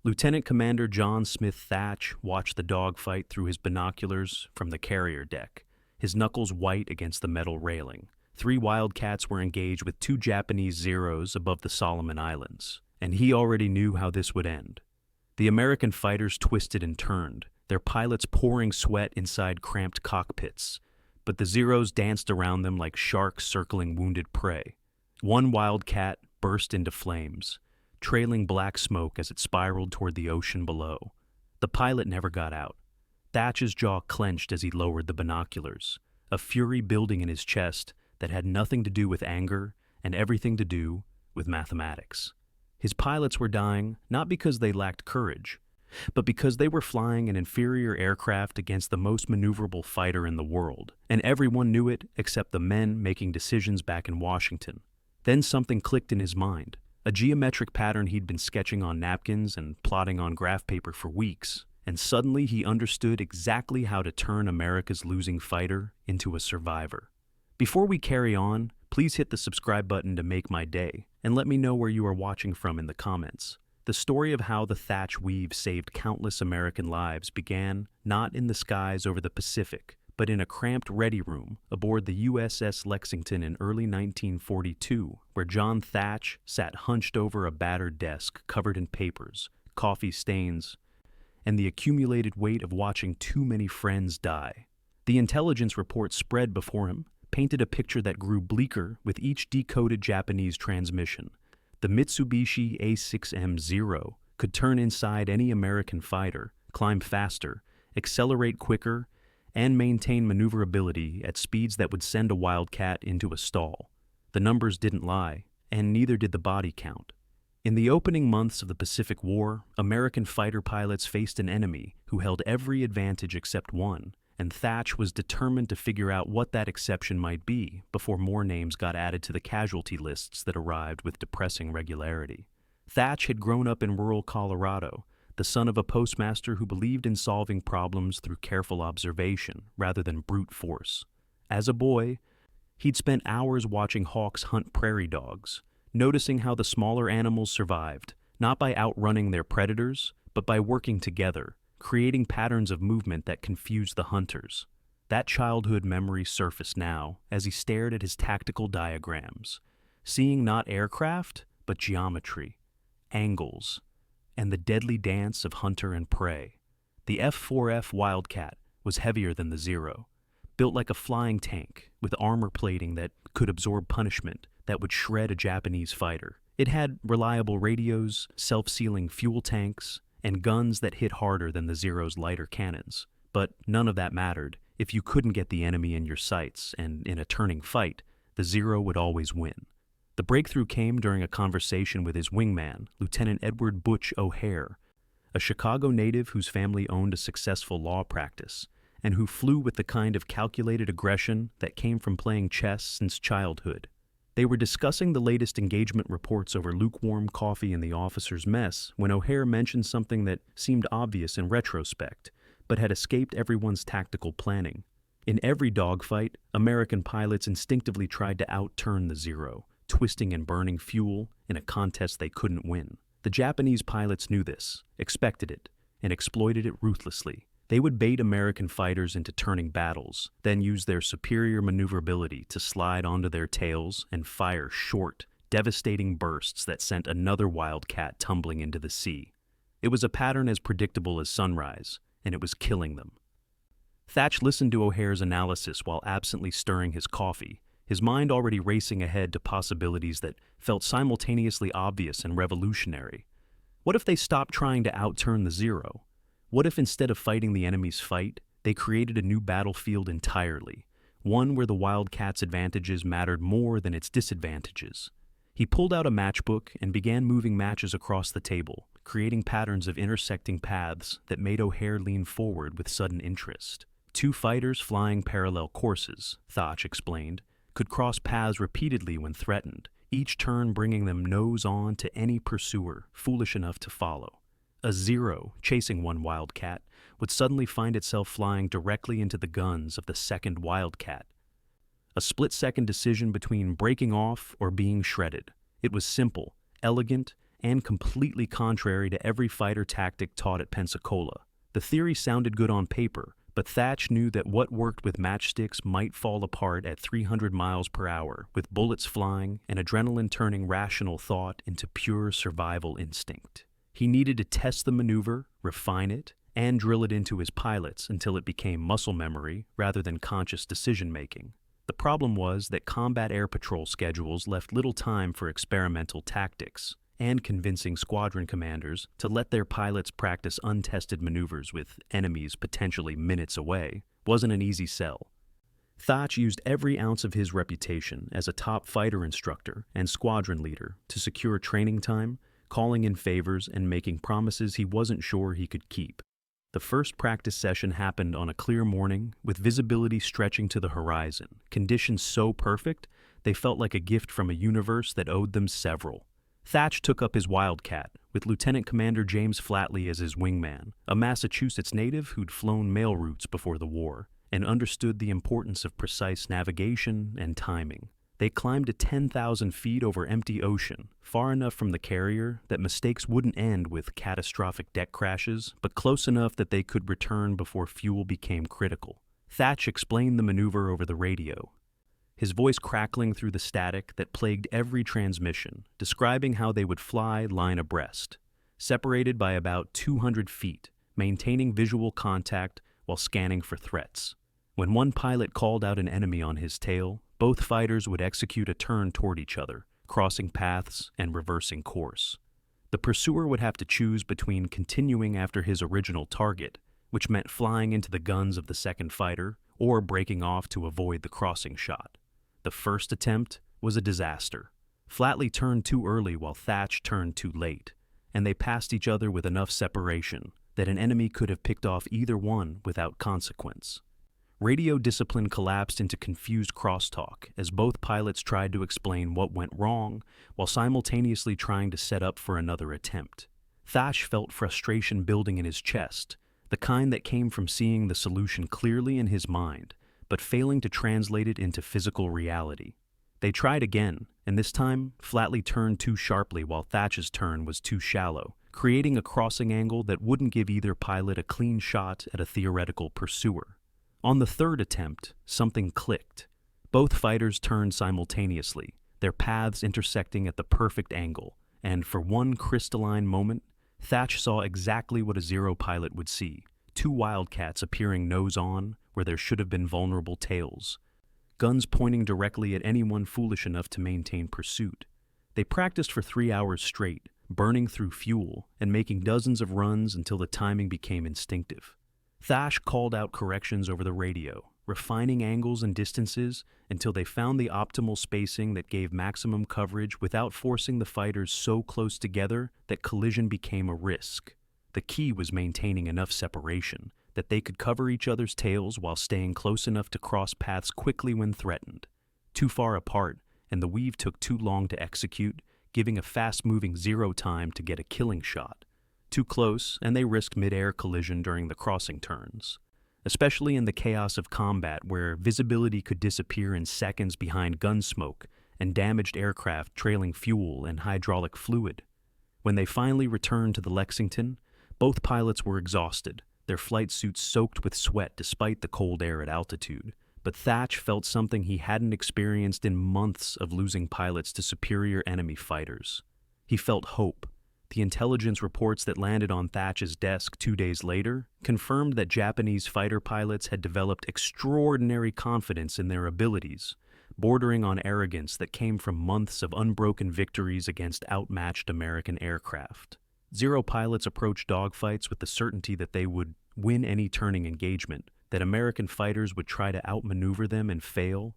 Lieutenant Commander John Smith Thach watched the dogfight through his binoculars from the carrier deck, his knuckles white against the metal railing. 3 Wildcats were engaged with 2 Japanese Zeros above the Solomon Islands, and he already knew how this would end. The American fighters twisted and turned, their pilots pouring sweat inside cramped cockpits, but the Zeros danced around them like sharks circling wounded prey. One Wildcat burst into flames, trailing black smoke as it spiraled toward the ocean below. The pilot never got out. Thach's jaw clenched as he lowered the binoculars, a fury building in his chest that had nothing to do with anger and everything to do with mathematics. His pilots were dying not because they lacked courage, but because they were flying an inferior aircraft against the most maneuverable fighter in the world, and everyone knew it except the men making decisions back in Washington. Then something clicked in his mind, a geometric pattern he'd been sketching on napkins and plotting on graph paper for weeks, and suddenly he understood exactly how to turn America's losing fighter into a survivor. Before we carry on, please hit the subscribe button to make my day, and let me know where you are watching from in the comments. The story of how the Thach Weave saved countless American lives began not in the skies over the Pacific, but in a cramped ready room aboard the USS Lexington in early 1942, where John Thach sat hunched over a battered desk covered in papers, coffee stains, and the accumulated weight of watching too many friends die. The intelligence report spread before him, painted a picture that grew bleaker with each decoded Japanese transmission. The Mitsubishi A6M0 could turn inside any American fighter, climb faster, accelerate quicker, and maintain maneuverability at speeds that would send a Wildcat into a stall. The numbers didn't lie, and neither did the body count. In the opening months of the Pacific War, American fighter pilots faced an enemy who held every advantage except one, and Thach was determined to figure out what that exception might be before more names got added to the casualty lists that arrived with depressing regularity. Thach had grown up in rural Colorado, the son of a postmaster who believed in solving problems through careful observation rather than brute force. As a boy, he'd spent hours watching hawks hunt prairie dogs, noticing how the smaller animals survived, not by outrunning their predators, but by working together, creating patterns of movement that confused the hunters. That childhood memory surfaced now as he stared at his tactical diagrams, seeing not aircraft, but geometry, angles, and the deadly dance of hunter and prey. The F4F Wildcat was heavier than the Zero, built like a flying tank with armor plating that could absorb punishment that would shred a Japanese fighter. It had reliable radios, self-sealing fuel tanks, and guns that hit harder than the Zero's lighter cannons. But none of that mattered if you couldn't get the enemy in your sights, and in a turning fight, the Zero would always win. The breakthrough came during a conversation with his wingman, Lieutenant Edward Butch O'Hare, a Chicago native whose family owned a successful law practice, and who flew with the kind of calculated aggression that came from playing chess since childhood. They were discussing the latest engagement reports over lukewarm coffee in the officers' mess when O'Hare mentioned something that seemed obvious in retrospect, but had escaped everyone's tactical planning. In every dogfight, American pilots instinctively tried to outturn the Zero, twisting and burning fuel in a contest they couldn't win. The Japanese pilots knew this, expected it, and exploited it ruthlessly. They would bait American fighters into turning battles, then use their superior maneuverability to slide onto their tails and fire short, devastating bursts that sent another Wildcat tumbling into the sea. It was a pattern as predictable as sunrise, and it was killing them. Thach listened to O'Hare's analysis while absently stirring his coffee, his mind already racing ahead to possibilities that felt simultaneously obvious and revolutionary. What if they stopped trying to outturn the Zero? What if instead of fighting the enemy's fight, they created a new battlefield entirely, one where the Wildcat's advantages mattered more than its disadvantages? He pulled out a matchbook and began moving matches across the table, creating patterns of intersecting paths that made O'Hare lean forward with sudden interest. 2 fighters flying parallel courses, Thach explained, could cross paths repeatedly when threatened, each turn bringing them nose-on to any pursuer foolish enough to follow. A Zero, chasing one Wildcat, would suddenly find itself flying directly into the guns of the second Wildcat. A split-second decision between breaking off or being shredded. It was simple, elegant, and completely contrary to every fighter tactic taught at Pensacola. The theory sounded good on paper, but Thach knew that what worked with matchsticks might fall apart at 300 miles per hour, with bullets flying and adrenaline turning rational thought into pure survival instinct. He needed to test the maneuver, refine it, and drill it into his pilots until it became muscle memory rather than conscious decision-making. The problem was that combat air patrol schedules left little time for experimental tactics, and convincing squadron commanders to let their pilots practice untested maneuvers with enemies potentially minutes away wasn't an easy sell. Thach used every ounce of his reputation as a top fighter instructor and squadron leader to secure training time, calling in favors and making promises he wasn't sure he could keep. The first practice session happened on a clear morning with visibility stretching to the horizon, conditions so perfect they felt like a gift from a universe that owed them several. Thach took up his Wildcat, with Lieutenant Commander James Flatley as his wingman, a Massachusetts native who'd flown mail routes before the war, and understood the importance of precise navigation and timing. They climbed to 10,000 feet over empty ocean, far enough from the carrier that mistakes wouldn't end with catastrophic deck crashes, but close enough that they could return before fuel became critical. Thach explained the maneuver over the radio, his voice crackling through the static that plagued every transmission, describing how they would fly line abreast, separated by about 200 feet, maintaining visual contact while scanning for threats. When one pilot called out an enemy on his tail, both fighters would execute a turn toward each other, crossing paths and reversing course. The pursuer would have to choose between continuing after his original target, which meant flying into the guns of the second fighter, or breaking off to avoid the crossing shot. The first attempt was a disaster. Flatley turned too early while Thach turned too late, and they passed each other with enough separation that an enemy could have picked off either one without consequence. Radio discipline collapsed into confused crosstalk as both pilots tried to explain what went wrong while simultaneously trying to set up for another attempt. Thach felt frustration building in his chest, the kind that came from seeing the solution clearly in his mind, but failing to translate it into physical reality. They tried again, and this time, Flatley turned too sharply while Thach's turn was too shallow, creating a crossing angle that wouldn't give either pilot a clean shot at a theoretical pursuer. On the third attempt, something clicked. Both fighters turned simultaneously, their paths intersecting at the perfect angle, and for one crystalline moment, Thach saw exactly what a Zero pilot would see: two Wildcats appearing nose-on where there should have been vulnerable tails, guns pointing directly at anyone foolish enough to maintain pursuit. They practiced for 3 hours straight, burning through fuel and making dozens of runs until the timing became instinctive. Thach called out corrections over the radio, refining angles and distances until they found the optimal spacing that gave maximum coverage without forcing the fighters so close together that collision became a risk. The key was maintaining enough separation that they could cover each other's tails while staying close enough to cross paths quickly when threatened. Too far apart, and the weave took too long to execute, giving a fast-moving Zero time to get a killing shot. Too close, and they risked mid-air collision during the crossing turns, especially in the chaos of combat where visibility could disappear in seconds behind gun smoke and damaged aircraft trailing fuel and hydraulic fluid. When they finally returned to the Lexington, both pilots were exhausted, their flight suits soaked with sweat despite the cold air at altitude. But Thach felt something he hadn't experienced in months of losing pilots to superior enemy fighters. He felt hope. The intelligence reports that landed on Thach's desk 2 days later confirmed that Japanese fighter pilots had developed extraordinary confidence in their abilities, bordering on arrogance that came from months of unbroken victories against outmatched American aircraft. Zero pilots approached dogfights with the certainty that they would win any turning engagement, that American fighters would try to outmaneuver them and fail,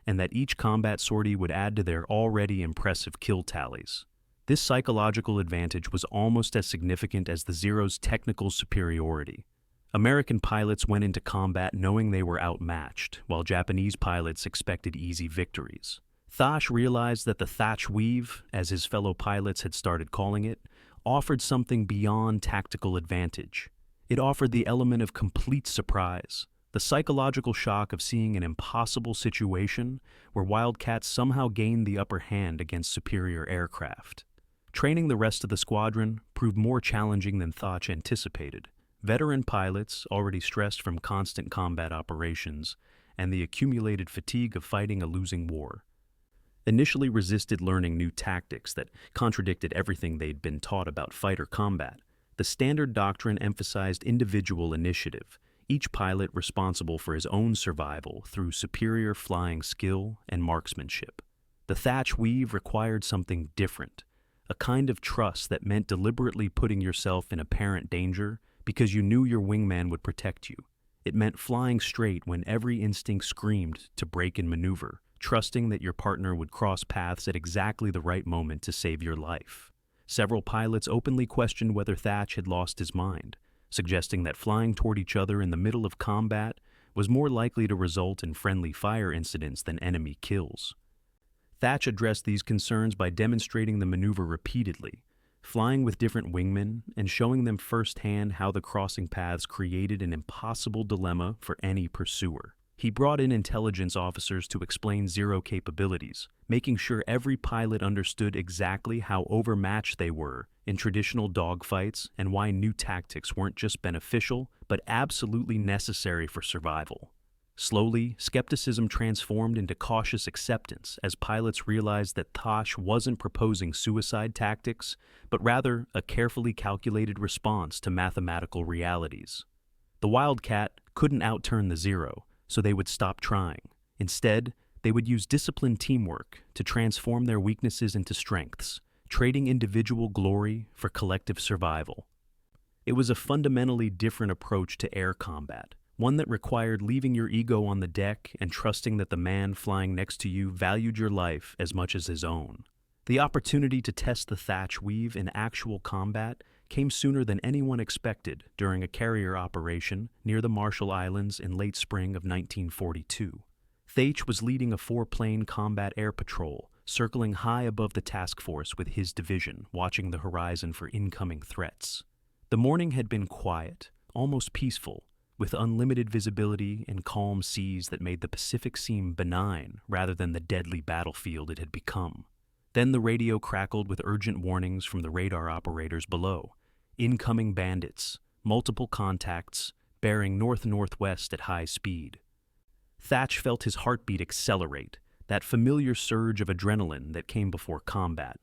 and that each combat sortie would add to their already impressive kill tallies. This psychological advantage was almost as significant as the Zero's technical superiority. American pilots went into combat knowing they were outmatched, while Japanese pilots expected easy victories. Thach realized that the Thach Weave, as his fellow pilots had started calling it, offered something beyond tactical advantage. It offered the element of complete surprise, the psychological shock of seeing an impossible situation where Wildcats somehow gained the upper hand against superior aircraft. Training the rest of the squadron proved more challenging than Thach anticipated. Veteran pilots, already stressed from constant combat operations and the accumulated fatigue of fighting a losing war, initially resisted learning new tactics that contradicted everything they'd been taught about fighter combat. The standard doctrine emphasized individual initiative, each pilot responsible for his own survival through superior flying skill and marksmanship. The Thach Weave required something different, a kind of trust that meant deliberately putting yourself in apparent danger because you knew your wingman would protect you. It meant flying straight when every instinct screamed to break and maneuver, trusting that your partner would cross paths at exactly the right moment to save your life. Several pilots openly questioned whether Thach had lost his mind, suggesting that flying toward each other in the middle of combat was more likely to result in friendly fire incidents than enemy kills. Thach addressed these concerns by demonstrating the maneuver repeatedly, flying with different wingmen and showing them firsthand how the crossing paths created an impossible dilemma for any pursuer. He brought in intelligence officers to explain Zero capabilities, making sure every pilot understood exactly how overmatched they were in traditional dogfights and why new tactics weren't just beneficial, but absolutely necessary for survival. Slowly, skepticism transformed into cautious acceptance as pilots realized that Thach wasn't proposing suicide tactics, but rather a carefully calculated response to mathematical realities. The Wildcat couldn't outturn the Zero, so they would stop trying. Instead, they would use disciplined teamwork to transform their weaknesses into strengths, trading individual glory for collective survival. It was a fundamentally different approach to air combat, one that required leaving your ego on the deck and trusting that the man flying next to you valued your life as much as his own. The opportunity to test the Thach Weave in actual combat came sooner than anyone expected during a carrier operation near the Marshall Islands in late spring of 1942. Thach was leading a 4-plane combat air patrol, circling high above the task force with his division, watching the horizon for incoming threats. The morning had been quiet, almost peaceful, with unlimited visibility and calm seas that made the Pacific seem benign rather than the deadly battlefield it had become. Then the radio crackled with urgent warnings from the radar operators below. Incoming bandits, multiple contacts, bearing north-northwest at high speed. Thach felt his heartbeat accelerate, that familiar surge of adrenaline that came before combat.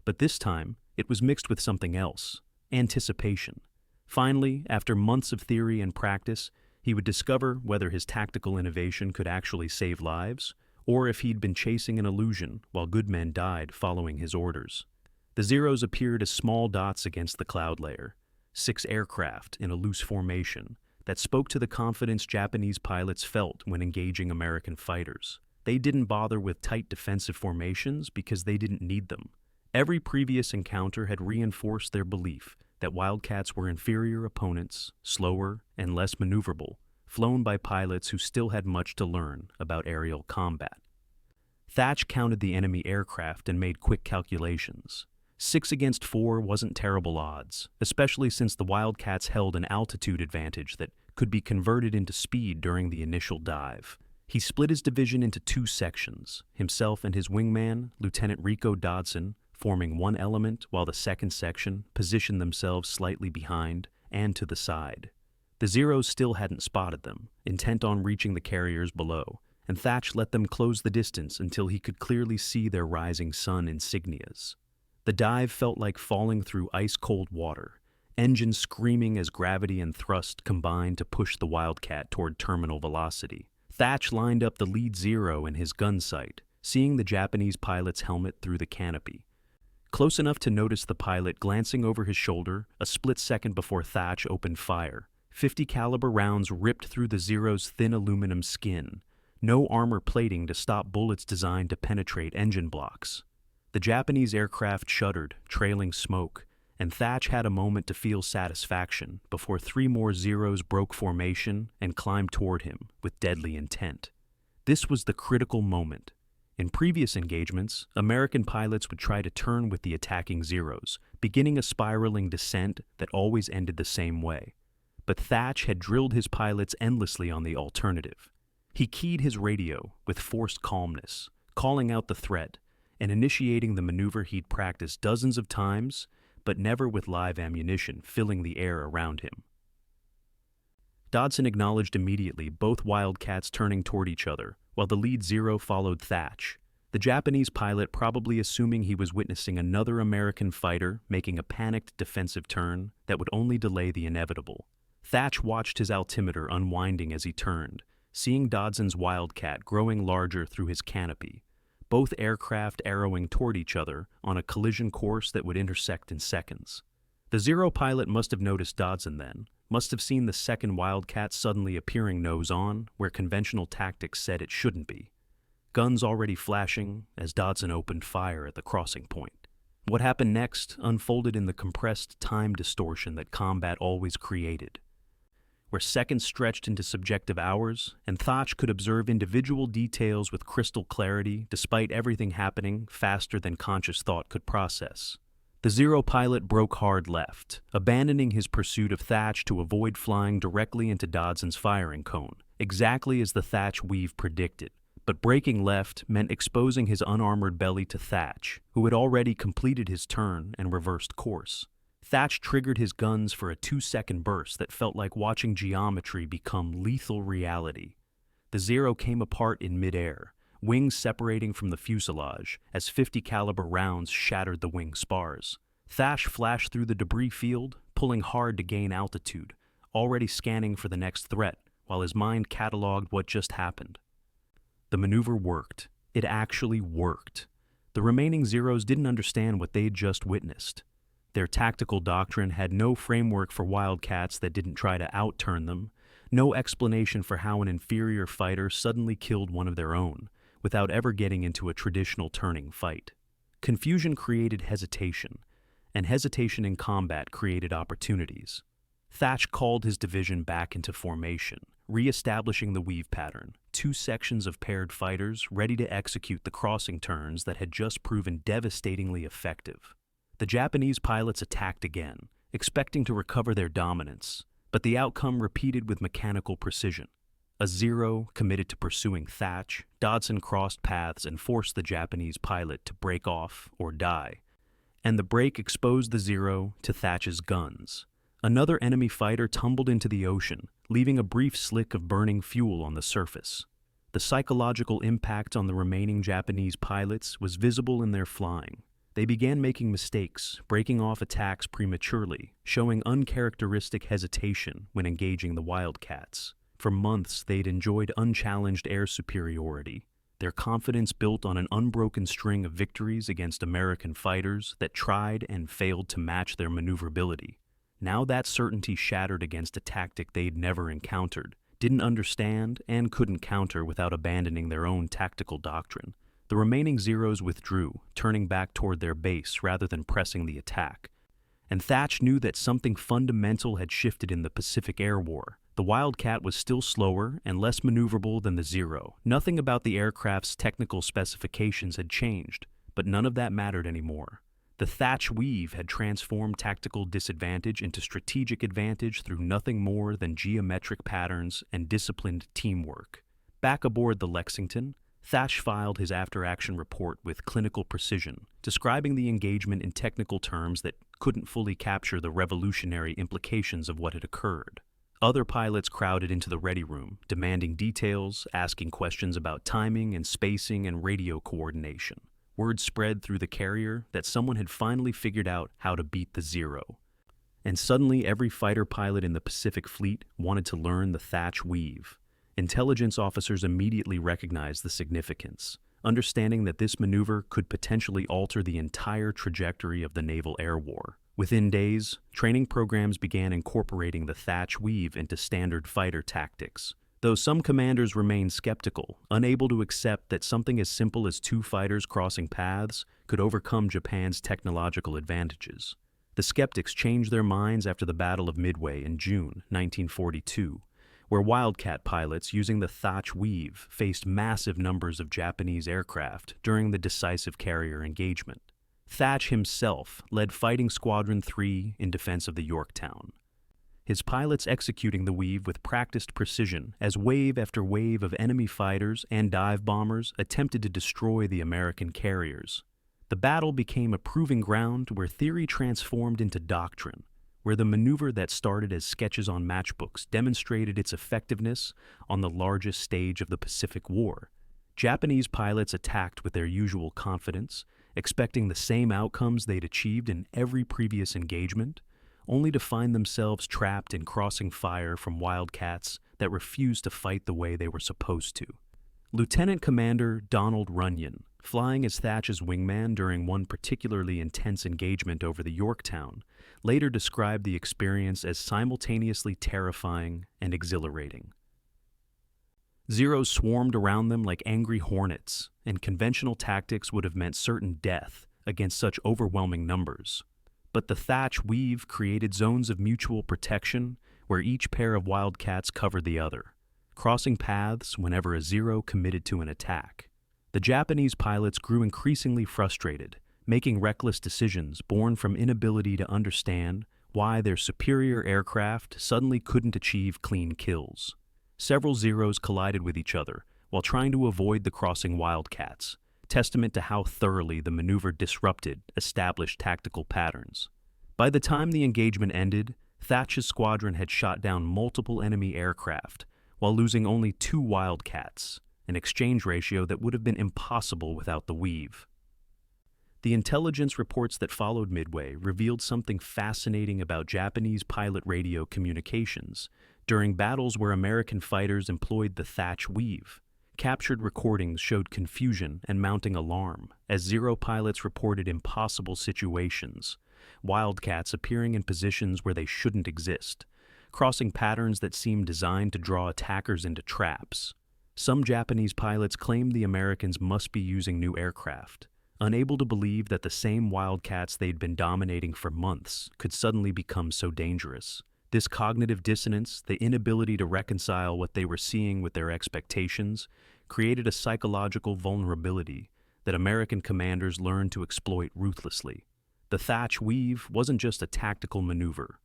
But this time, it was mixed with something else, anticipation. Finally, after months of theory and practice, he would discover whether his tactical innovation could actually save lives, or if he'd been chasing an illusion while good men died following his orders. The Zeros appeared as small dots against the cloud layer, 6 aircraft in a loose formation that spoke to the confidence Japanese pilots felt when engaging American fighters. They didn't bother with tight defensive formations because they didn't need them. Every previous encounter had reinforced their belief that Wildcats were inferior opponents, slower and less maneuverable, flown by pilots who still had much to learn about aerial combat. Thach counted the enemy aircraft and made quick calculations. 6 against 4 wasn't terrible odds, especially since the Wildcats held an altitude advantage that could be converted into speed during the initial dive. He split his division into 2 sections, himself and his wingman, Lieutenant Rico Dodson, forming one element while the second section positioned themselves slightly behind and to the side. The Zeros still hadn't spotted them, intent on reaching the carriers below, and Thach let them close the distance until he could clearly see their rising sun insignias. The dive felt like falling through ice-cold water, engines screaming as gravity and thrust combined to push the Wildcat toward terminal velocity. Thach lined up the lead Zero in his gun sight, seeing the Japanese pilot's helmet through the canopy. Close enough to notice the pilot glancing over his shoulder a split second before Thach opened fire. 50 caliber rounds ripped through the Zero's thin aluminum skin, no armor plating to stop bullets designed to penetrate engine blocks. The Japanese aircraft shuddered, trailing smoke, and Thach had a moment to feel satisfaction before 3 more Zeros broke formation and climbed toward him with deadly intent. This was the critical moment. In previous engagements, American pilots would try to turn with the attacking Zeros, beginning a spiraling descent that always ended the same way. But Thach had drilled his pilots endlessly on the alternative. He keyed his radio with forced calmness, calling out the threat, and initiating the maneuver he'd practiced dozens of times, but never with live ammunition filling the air around him. Dodson acknowledged immediately, both Wildcats turning toward each other, while the lead Zero followed Thach, the Japanese pilot probably assuming he was witnessing another American fighter making a panicked defensive turn that would only delay the inevitable. Thach watched his altimeter unwinding as he turned, seeing Dodson's Wildcat growing larger through his canopy, both aircraft arrowing toward each other on a collision course that would intersect in seconds. The Zero pilot must have noticed Dodson then, must have seen the second Wildcat suddenly appearing nose-on, where conventional tactics said it shouldn't be. Guns already flashing as Dodson opened fire at the crossing point. What happened next unfolded in the compressed time distortion that combat always created, where seconds stretched into subjective hours, and Thach could observe individual details with crystal clarity despite everything happening faster than conscious thought could process. The Zero pilot broke hard left, abandoning his pursuit of Thach to avoid flying directly into Dodson's firing cone, exactly as the Thach Weave predicted. But breaking left meant exposing his unarmored belly to Thach, who had already completed his turn and reversed course. Thach triggered his guns for a 2-second burst that felt like watching geometry become lethal reality. The Zero came apart in midair, wings separating from the fuselage as 50 caliber rounds shattered the wing spars. Thach flashed through the debris field, pulling hard to gain altitude, already scanning for the next threat, while his mind cataloged what just happened. The maneuver worked. It actually worked. The remaining Zeros didn't understand what they'd just witnessed. Their tactical doctrine had no framework for Wildcats that didn't try to outturn them, no explanation for how an inferior fighter suddenly killed one of their own, without ever getting into a traditional turning fight. Confusion created hesitation, and hesitation in combat created opportunities. Thach called his division back into formation, re-establishing the weave pattern, 2 sections of paired fighters ready to execute the crossing turns that had just proven devastatingly effective. The Japanese pilots attacked again, expecting to recover their dominance, but the outcome repeated with mechanical precision. A Zero committed to pursuing Thach, Dodson crossed paths and forced the Japanese pilot to break off or die, and the break exposed the Zero to Thach's guns. Another enemy fighter tumbled into the ocean, leaving a brief slick of burning fuel on the surface. The psychological impact on the remaining Japanese pilots was visible in their flying. They began making mistakes, breaking off attacks prematurely, showing uncharacteristic hesitation when engaging the Wildcats. For months, they'd enjoyed unchallenged air superiority, their confidence built on an unbroken string of victories against American fighters that tried and failed to match their maneuverability. Now that certainty shattered against a tactic they'd never encountered, didn't understand, and couldn't counter without abandoning their own tactical doctrine. The remaining Zeros withdrew, turning back toward their base rather than pressing the attack. And Thach knew that something fundamental had shifted in the Pacific Air War. The Wildcat was still slower and less maneuverable than the Zero. Nothing about the aircraft's technical specifications had changed, but none of that mattered anymore. The Thach Weave had transformed tactical disadvantage into strategic advantage through nothing more than geometric patterns and disciplined teamwork. Back aboard the Lexington, Thach filed his after-action report with clinical precision, describing the engagement in technical terms that couldn't fully capture the revolutionary implications of what had occurred. Other pilots crowded into the ready room, demanding details, asking questions about timing and spacing and radio coordination. Word spread through the carrier that someone had finally figured out how to beat the Zero. And suddenly every fighter pilot in the Pacific Fleet wanted to learn the Thach Weave. Intelligence officers immediately recognized the significance, understanding that this maneuver could potentially alter the entire trajectory of the naval air war. Within days, training programs began incorporating the Thach Weave into standard fighter tactics. Though some commanders remained skeptical, unable to accept that something as simple as 2 fighters crossing paths could overcome Japan's technological advantages. The skeptics changed their minds after the Battle of Midway in June 1942, where Wildcat pilots using the Thach Weave faced massive numbers of Japanese aircraft during the decisive carrier engagement. Thach himself led Fighting Squadron 3 in defense of the Yorktown, his pilots executing the weave with practiced precision as wave after wave of enemy fighters and dive bombers attempted to destroy the American carriers. The battle became a proving ground where theory transformed into doctrine, where the maneuver that started as sketches on matchbooks demonstrated its effectiveness on the largest stage of the Pacific War. Japanese pilots attacked with their usual confidence, expecting the same outcomes they'd achieved in every previous engagement, only to find themselves trapped in crossing fire from Wildcats that refused to fight the way they were supposed to. Lieutenant Commander Donald Runyon, flying as Thach's wingman during one particularly intense engagement over the Yorktown, later described the experience as simultaneously terrifying and exhilarating. Zeros swarmed around them like angry hornets, and conventional tactics would have meant certain death against such overwhelming numbers. But the Thach Weave created zones of mutual protection where each pair of Wildcats covered the other, crossing paths whenever a Zero committed to an attack. The Japanese pilots grew increasingly frustrated, making reckless decisions born from inability to understand why their superior aircraft suddenly couldn't achieve clean kills. Several Zeros collided with each other while trying to avoid the crossing Wildcats, testament to how thoroughly the maneuver disrupted established tactical patterns. By the time the engagement ended, Thach's squadron had shot down multiple enemy aircraft while losing only 2 Wildcats, an exchange ratio that would have been impossible without the Weave. The intelligence reports that followed Midway revealed something fascinating about Japanese pilot radio communications during battles where American fighters employed the Thach Weave. Captured recordings showed confusion and mounting alarm as Zero pilots reported impossible situations, Wildcats appearing in positions where they shouldn't exist, crossing patterns that seemed designed to draw attackers into traps. Some Japanese pilots claimed the Americans must be using new aircraft, unable to believe that the same Wildcats they'd been dominating for months could suddenly become so dangerous. This cognitive dissonance, the inability to reconcile what they were seeing with their expectations, created a psychological vulnerability that American commanders learned to exploit ruthlessly. The Thach Weave wasn't just a tactical maneuver.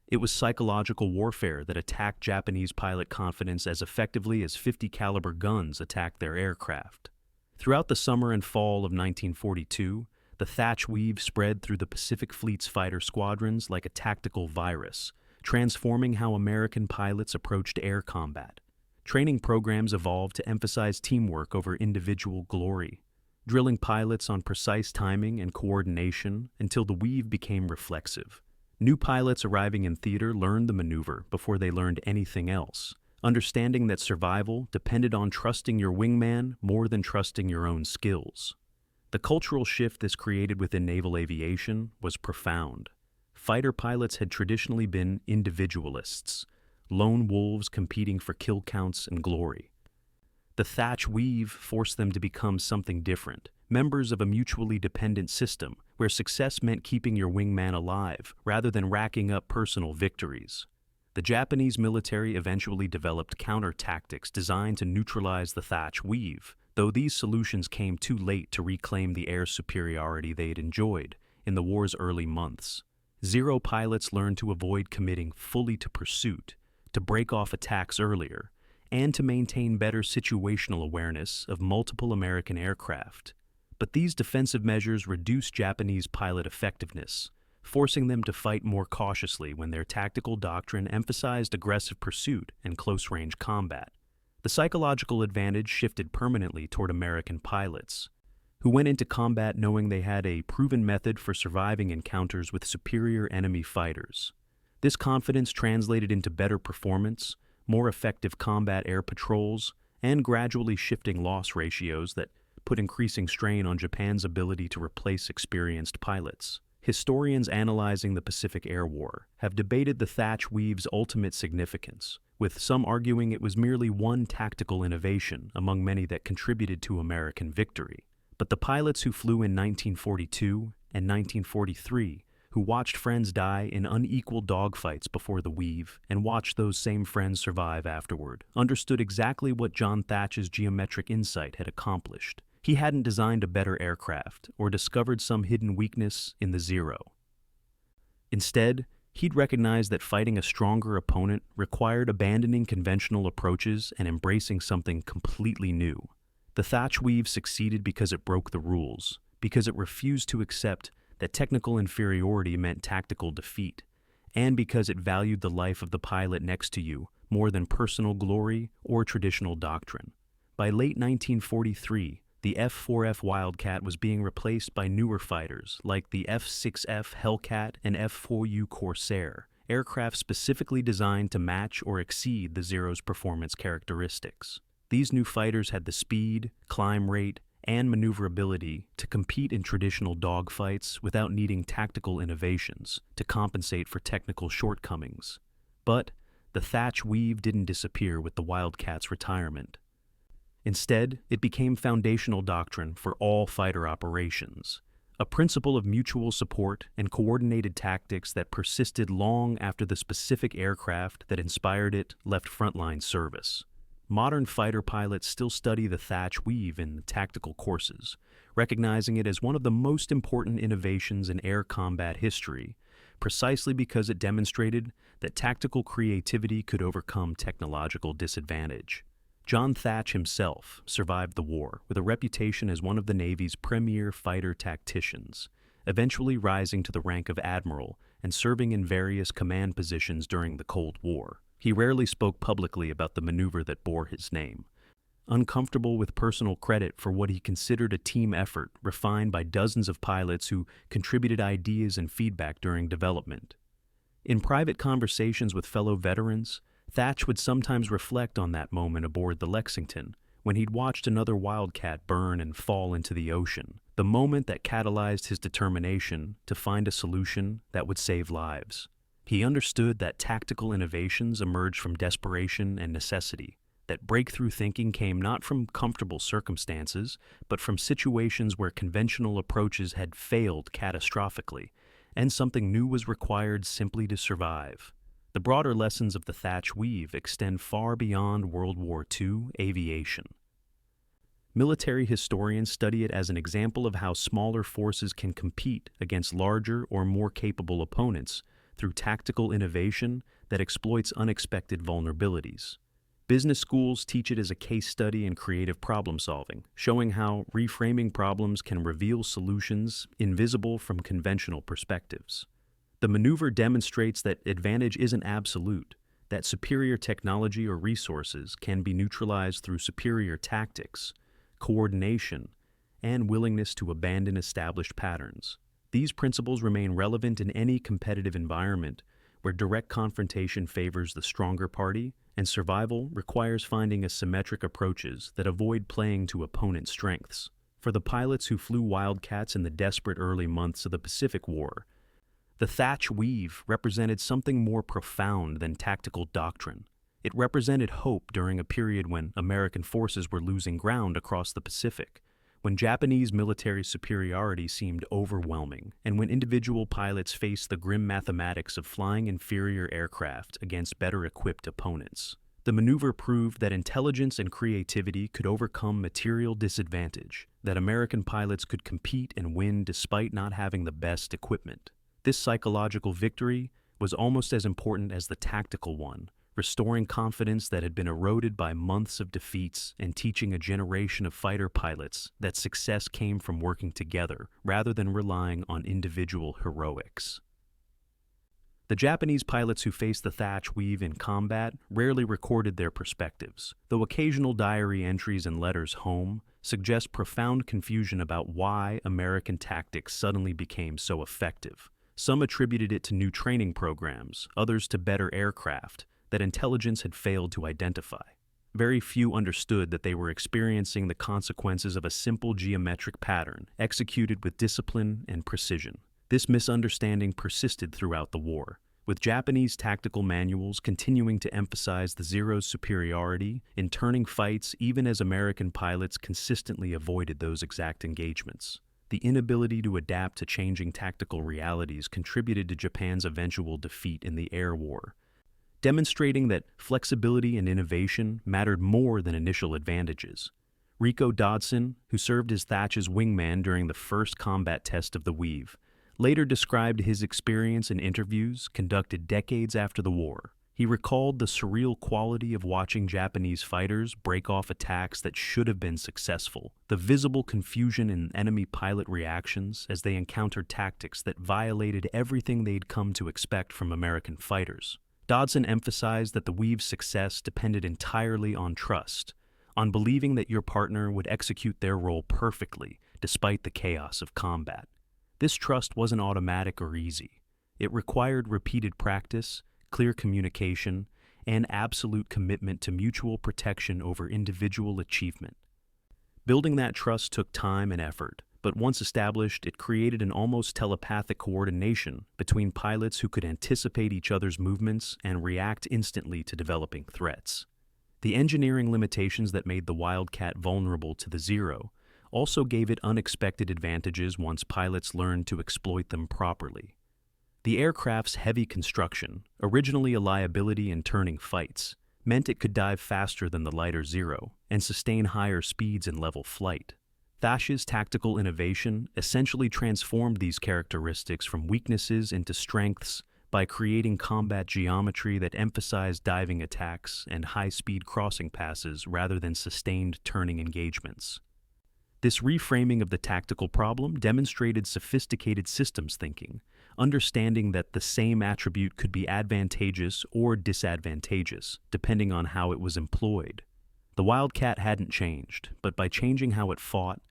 It was psychological warfare that attacked Japanese pilot confidence as effectively as .50 caliber guns attacked their aircraft. Throughout the summer and fall of 1942, the Thach Weave spread through the Pacific Fleet's fighter squadrons like a tactical virus, transforming how American pilots approached air combat. Training programs evolved to emphasize teamwork over individual glory, drilling pilots on precise timing and coordination until the Weave became reflexive. New pilots arriving in theater learned the maneuver before they learned anything else, understanding that survival depended on trusting your wingman more than trusting your own skills. The cultural shift this created within naval aviation was profound. Fighter pilots had traditionally been individualists, lone wolves competing for kill counts and glory. The Thach Weave forced them to become something different, members of a mutually dependent system where success meant keeping your wingman alive rather than racking up personal victories. The Japanese military eventually developed counter-tactics designed to neutralize the Thach Weave, though these solutions came too late to reclaim the air superiority they had enjoyed in the war's early months. Zero pilots learned to avoid committing fully to pursuit, to break off attacks earlier, and to maintain better situational awareness of multiple American aircraft. But these defensive measures reduced Japanese pilot effectiveness, forcing them to fight more cautiously when their tactical doctrine emphasized aggressive pursuit and close-range combat. The psychological advantage shifted permanently toward American pilots, who went into combat knowing they had a proven method for surviving encounters with superior enemy fighters. This confidence translated into better performance, more effective combat air patrols, and gradually shifting loss ratios that put increasing strain on Japan's ability to replace experienced pilots. Historians analyzing the Pacific Air War have debated the Thach Weave's ultimate significance, with some arguing it was merely one tactical innovation among many that contributed to American victory. But the pilots who flew in 1942 and 1943, who watched friends die in unequal dogfights before the Weave and watched those same friends survive afterward, understood exactly what John Thach's geometric insight had accomplished. He hadn't designed a better aircraft or discovered some hidden weakness in the Zero. Instead, he'd recognized that fighting a stronger opponent required abandoning conventional approaches and embracing something completely new. The Thach Weave succeeded because it broke the rules, because it refused to accept that technical inferiority meant tactical defeat, and because it valued the life of the pilot next to you more than personal glory or traditional doctrine. By late 1943, the F4F Wildcat was being replaced by newer fighters like the F6F Hellcat and F4U Corsair, aircraft specifically designed to match or exceed the Zero's performance characteristics. These new fighters had the speed, climb rate, and maneuverability to compete in traditional dogfights without needing tactical innovations to compensate for technical shortcomings. But the Thach Weave didn't disappear with the Wildcat's retirement. Instead, it became foundational doctrine for all fighter operations, a principle of mutual support and coordinated tactics that persisted long after the specific aircraft that inspired it left frontline service. Modern fighter pilots still study the Thach Weave in tactical courses, recognizing it as one of the most important innovations in air combat history, precisely because it demonstrated that tactical creativity could overcome technological disadvantage. John Thach himself survived the war with a reputation as one of the Navy's premier fighter tacticians, eventually rising to the rank of admiral and serving in various command positions during the Cold War. He rarely spoke publicly about the maneuver that bore his name, uncomfortable with personal credit for what he considered a team effort refined by dozens of pilots who contributed ideas and feedback during development. In private conversations with fellow veterans, Thach would sometimes reflect on that moment aboard the Lexington, when he'd watched another Wildcat burn and fall into the ocean, the moment that catalyzed his determination to find a solution that would save lives. He understood that tactical innovations emerged from desperation and necessity, that breakthrough thinking came not from comfortable circumstances, but from situations where conventional approaches had failed catastrophically, and something new was required simply to survive. The broader lessons of the Thach Weave extend far beyond World War II aviation. Military historians study it as an example of how smaller forces can compete against larger or more capable opponents through tactical innovation that exploits unexpected vulnerabilities. Business schools teach it as a case study in creative problem solving, showing how reframing problems can reveal solutions invisible from conventional perspectives. The maneuver demonstrates that advantage isn't absolute, that superior technology or resources can be neutralized through superior tactics, coordination, and willingness to abandon established patterns. These principles remain relevant in any competitive environment where direct confrontation favors the stronger party and survival requires finding asymmetric approaches that avoid playing to opponent strengths. For the pilots who flew Wildcats in the desperate early months of the Pacific War, the Thach Weave represented something more profound than tactical doctrine. It represented hope during a period when American forces were losing ground across the Pacific, when Japanese military superiority seemed overwhelming, and when individual pilots faced the grim mathematics of flying inferior aircraft against better-equipped opponents. The maneuver proved that intelligence and creativity could overcome material disadvantage, that American pilots could compete and win despite not having the best equipment. This psychological victory was almost as important as the tactical one, restoring confidence that had been eroded by months of defeats and teaching a generation of fighter pilots that success came from working together rather than relying on individual heroics. The Japanese pilots who faced the Thach Weave in combat rarely recorded their perspectives, though occasional diary entries and letters home suggest profound confusion about why American tactics suddenly became so effective. Some attributed it to new training programs, others to better aircraft that intelligence had failed to identify. Very few understood that they were experiencing the consequences of a simple geometric pattern executed with discipline and precision. This misunderstanding persisted throughout the war, with Japanese tactical manuals continuing to emphasize the Zero's superiority in turning fights even as American pilots consistently avoided those exact engagements. The inability to adapt to changing tactical realities contributed to Japan's eventual defeat in the air war, demonstrating that flexibility and innovation mattered more than initial advantages. Rico Dodson, who served as Thach's wingman during the first combat test of the Weave, later described his experience in interviews conducted decades after the war. He recalled the surreal quality of watching Japanese fighters break off attacks that should have been successful, the visible confusion in enemy pilot reactions as they encountered tactics that violated everything they'd come to expect from American fighters. Dodson emphasized that the Weave's success depended entirely on trust, on believing that your partner would execute their role perfectly despite the chaos of combat. This trust wasn't automatic or easy. It required repeated practice, clear communication, and absolute commitment to mutual protection over individual achievement. Building that trust took time and effort, but once established, it created an almost telepathic coordination between pilots who could anticipate each other's movements and react instantly to developing threats. The engineering limitations that made the Wildcat vulnerable to the Zero also gave it unexpected advantages once pilots learned to exploit them properly. The aircraft's heavy construction, originally a liability in turning fights, meant it could dive faster than the lighter Zero and sustain higher speeds in level flight. Thach's tactical innovation essentially transformed these characteristics from weaknesses into strengths by creating combat geometry that emphasized diving attacks and high-speed crossing passes rather than sustained turning engagements. This reframing of the tactical problem demonstrated sophisticated systems thinking, understanding that the same attribute could be advantageous or disadvantageous, depending on how it was employed. The Wildcat hadn't changed, but by changing how it fought,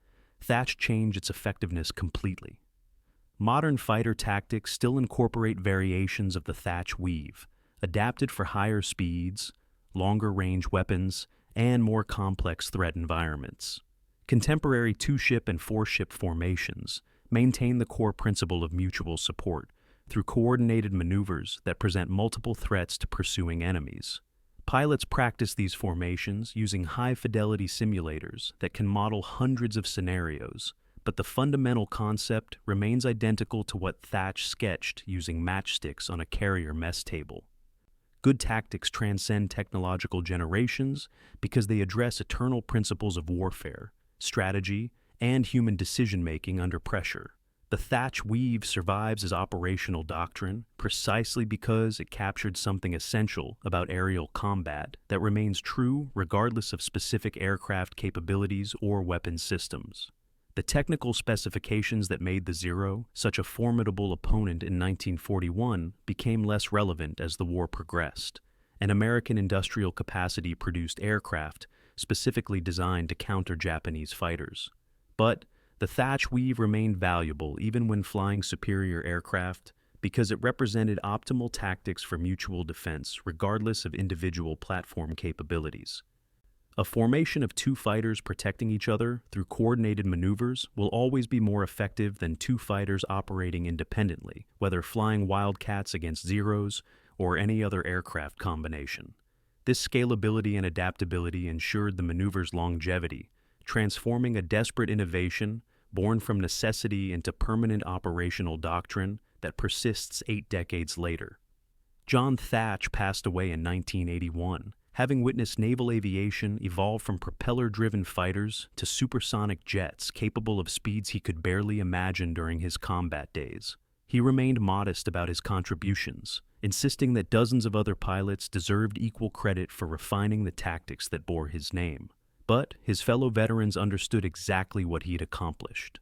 Thach changed its effectiveness completely. Modern fighter tactics still incorporate variations of the Thach Weave, adapted for higher speeds, longer-range weapons, and more complex threat environments. Contemporary two-ship and four-ship formations maintain the core principle of mutual support through coordinated maneuvers that present multiple threats to pursuing enemies. Pilots practice these formations using high-fidelity simulators that can model hundreds of scenarios, but the fundamental concept remains identical to what Thach sketched using matchsticks on a carrier mess table. Good tactics transcend technological generations because they address eternal principles of warfare, strategy, and human decision-making under pressure. The Thach Weave survives as operational doctrine precisely because it captured something essential about aerial combat that remains true regardless of specific aircraft capabilities or weapon systems. The technical specifications that made the Zero such a formidable opponent in 1941 became less relevant as the war progressed, and American industrial capacity produced aircraft specifically designed to counter Japanese fighters. But the Thach Weave remained valuable even when flying superior aircraft because it represented optimal tactics for mutual defense regardless of individual platform capabilities. A formation of two fighters protecting each other through coordinated maneuvers will always be more effective than two fighters operating independently, whether flying Wildcats against Zeros or any other aircraft combination. This scalability and adaptability ensured the maneuver's longevity, transforming a desperate innovation born from necessity into permanent operational doctrine that persists 8 decades later. John Thach passed away in 1981, having witnessed naval aviation evolve from propeller-driven fighters to supersonic jets capable of speeds he could barely imagine during his combat days. He remained modest about his contributions, insisting that dozens of other pilots deserved equal credit for refining the tactics that bore his name. But his fellow veterans understood exactly what he'd accomplished.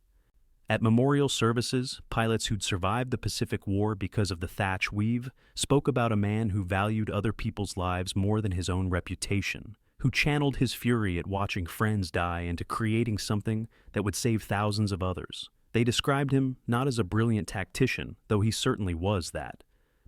At memorial services, pilots who'd survived the Pacific War because of the Thach Weave spoke about a man who valued other people's lives more than his own reputation, who channeled his fury at watching friends die into creating something that would save thousands of others. They described him not as a brilliant tactician, though he certainly was that,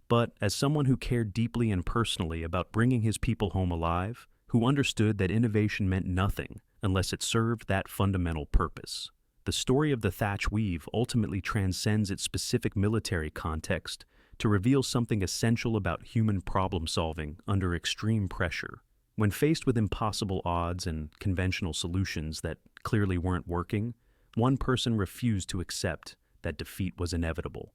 but as someone who cared deeply and personally about bringing his people home alive, who understood that innovation meant nothing unless it served that fundamental purpose. The story of the Thach Weave ultimately transcends its specific military context to reveal something essential about human problem-solving under extreme pressure. When faced with impossible odds and conventional solutions that clearly weren't working, one person refused to accept that defeat was inevitable.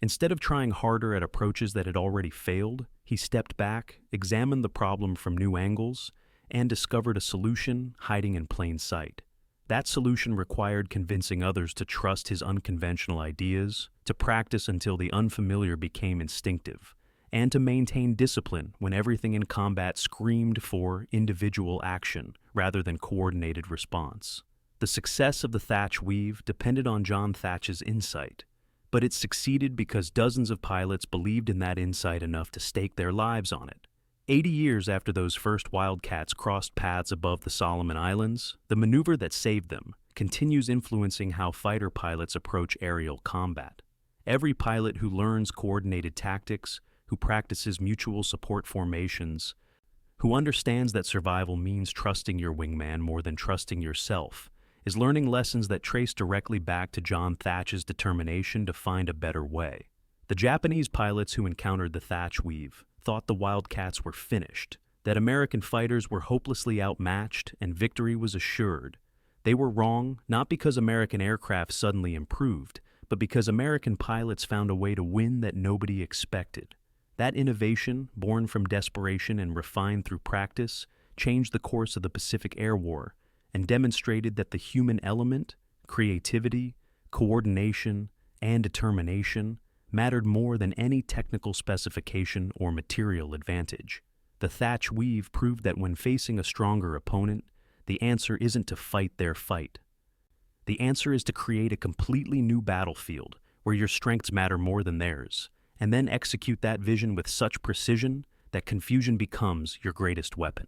Instead of trying harder at approaches that had already failed, he stepped back, examined the problem from new angles, and discovered a solution hiding in plain sight. That solution required convincing others to trust his unconventional ideas, to practice until the unfamiliar became instinctive, and to maintain discipline when everything in combat screamed for individual action rather than coordinated response. The success of the Thach Weave depended on John Thach's insight, but it succeeded because dozens of pilots believed in that insight enough to stake their lives on it. 80 years after those first Wildcats crossed paths above the Solomon Islands, the maneuver that saved them continues influencing how fighter pilots approach aerial combat. Every pilot who learns coordinated tactics, who practices mutual support formations, who understands that survival means trusting your wingman more than trusting yourself, is learning lessons that trace directly back to John Thach's determination to find a better way. The Japanese pilots who encountered the Thach Weave thought the Wildcats were finished, that American fighters were hopelessly outmatched and victory was assured. They were wrong, not because American aircraft suddenly improved, but because American pilots found a way to win that nobody expected. That innovation, born from desperation and refined through practice, changed the course of the Pacific Air War and demonstrated that the human element, creativity, coordination, and determination mattered more than any technical specification or material advantage. The Thach Weave proved that when facing a stronger opponent, the answer isn't to fight their fight. The answer is to create a completely new battlefield where your strengths matter more than theirs, and then execute that vision with such precision that confusion becomes your greatest weapon.